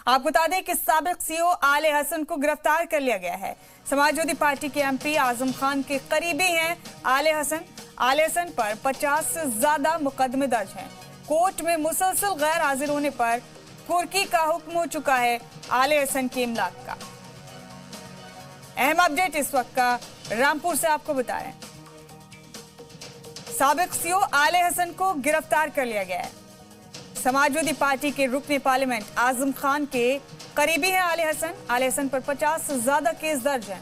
आपको बता दें कि साबिक सीईओ आले हसन को गिरफ्तार कर लिया गया है। समाजवादी पार्टी के एमपी आजम खान के करीबी हैं आले हसन। आले हसन पर 50 से ज्यादा मुकदमे दर्ज हैं। कोर्ट में मुसलसल गैर हाजिर होने पर कुर्की का हुक्म हो चुका है आले हसन के इमलाक का। अहम अपडेट इस वक्त का रामपुर से आपको बता रहे हैं। साबिक सीईओ आले हसन को गिरफ्तार कर लिया गया है। समाजवादी पार्टी के रुकने पार्लियामेंट आजम खान के करीबी हैं आले हसन। आले हसन पर 50 से ज्यादा केस दर्ज हैं।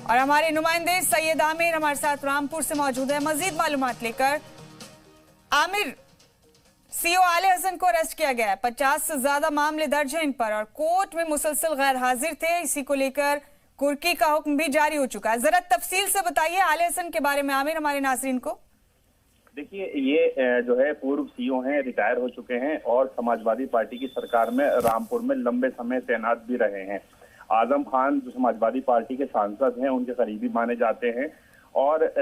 और हमारे नुमाइंदे सैयद आमिर हमारे साथ रामपुर से मौजूद है मजीद मालूमात लेकर। आमिर, सीईओ आले हसन को अरेस्ट किया गया है। 50 से ज्यादा मामले दर्ज हैं इन पर और कोर्ट में मुसलसल गैर हाजिर थे। इसी को लेकर कुर्की का हुक्म भी जारी हो चुका है। जरा तफसील से बताइए आले हसन के बारे में आमिर, हमारे नाज़रीन को। देखिए, ये जो है पूर्व सीईओ हैं, रिटायर हो चुके हैं और समाजवादी पार्टी की सरकार में रामपुर में लंबे समय तैनात भी रहे हैं। आजम खान जो समाजवादी पार्टी के सांसद हैं, उनके करीबी माने जाते हैं और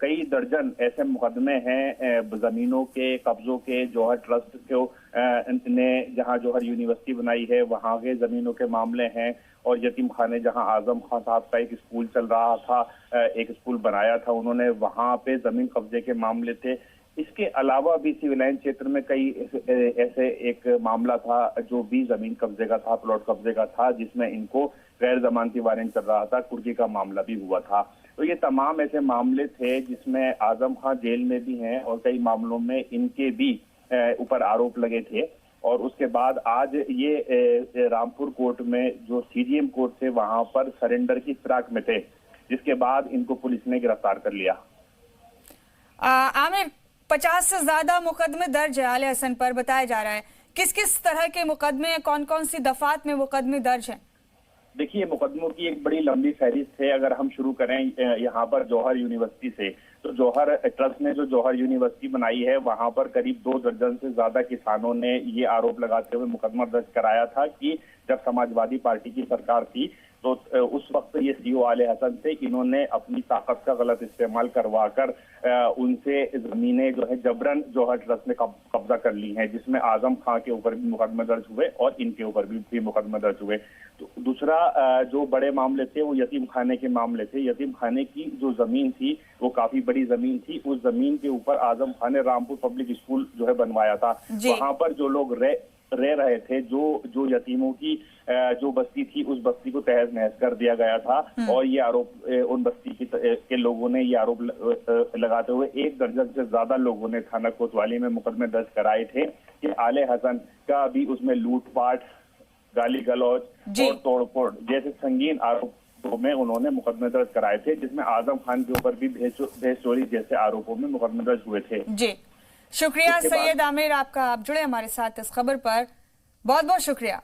कई दर्जन ऐसे मुकदमे हैं जमीनों के, कब्जों के, जौहर ट्रस्ट को ने जहां जौहर यूनिवर्सिटी बनाई है वहां के जमीनों के मामले हैं और यतीम खाने जहां आजम खान साहब का एक स्कूल चल रहा था, एक स्कूल बनाया था उन्होंने, वहां पे जमीन कब्जे के मामले थे। इसके अलावा भी सिविल लाइन क्षेत्र में कई ऐसे एक मामला था जो भी जमीन कब्जे का था, प्लॉट कब्जे का था, जिसमें इनको गैर जमानती वारंट चल रहा था। कुर्की का मामला भी हुआ था। तो ये तमाम ऐसे मामले थे जिसमें आजम खान जेल में भी हैं और कई मामलों में इनके भी ऊपर आरोप लगे थे। और उसके बाद आज ये रामपुर कोर्ट में जो सीजीएम कोर्ट थे वहां पर सरेंडर की फिराक में थे, जिसके बाद इनको पुलिस ने गिरफ्तार कर लिया। आमिर, 50 से ज्यादा मुकदमे दर्ज है आले हसन पर बताया जा रहा है। किस किस तरह के मुकदमे, कौन कौन सी दफात में मुकदमे दर्ज हैं? देखिए, मुकदमों की एक बड़ी लंबी फहरिस्त है। अगर हम शुरू करें यहाँ पर जौहर यूनिवर्सिटी से, तो जौहर ट्रस्ट ने जो जौहर यूनिवर्सिटी बनाई है वहां पर करीब 2 दर्जन से ज्यादा किसानों ने ये आरोप लगाते हुए मुकदमा दर्ज कराया था कि जब समाजवादी पार्टी की सरकार थी तो उस वक्त ये सीईओ आले हसन थे, इन्होंने अपनी ताकत का गलत इस्तेमाल करवाकर उनसे जमीनें जो है जबरन जौहर ट्रस्ट ने कब्जा कर ली हैं, जिसमें आजम खान के ऊपर भी मुकदमे दर्ज हुए और इनके ऊपर भी मुकदमे दर्ज हुए। तो दूसरा जो बड़े मामले थे वो यतीम खाने के मामले थे। यतीम खाने की जो जमीन थी वो काफी बड़ी जमीन थी। उस जमीन के ऊपर आजम खान ने रामपुर पब्लिक स्कूल जो है बनवाया था। वहां पर जो लोग रह रहे थे, जो यतीमों की जो बस्ती थी, उस बस्ती को तहस नहस कर दिया गया था। और ये आरोप उन बस्ती के लोगों ने ये आरोप लगाते हुए 1 दर्जन से ज्यादा लोगों ने थाना कोतवाली में मुकदमे दर्ज कराए थे कि आले हसन का भी उसमें लूटपाट, गाली गलौज और तोड़फोड़ जैसे संगीन आरोपों में उन्होंने मुकदमे दर्ज कराए थे, जिसमें आजम खान के ऊपर भी भैंस चोरी जैसे आरोपों में मुकदमे दर्ज हुए थे। जी, शुक्रिया सैयद आमिर, आपका आप जुड़े हमारे साथ इस खबर पर, बहुत बहुत शुक्रिया।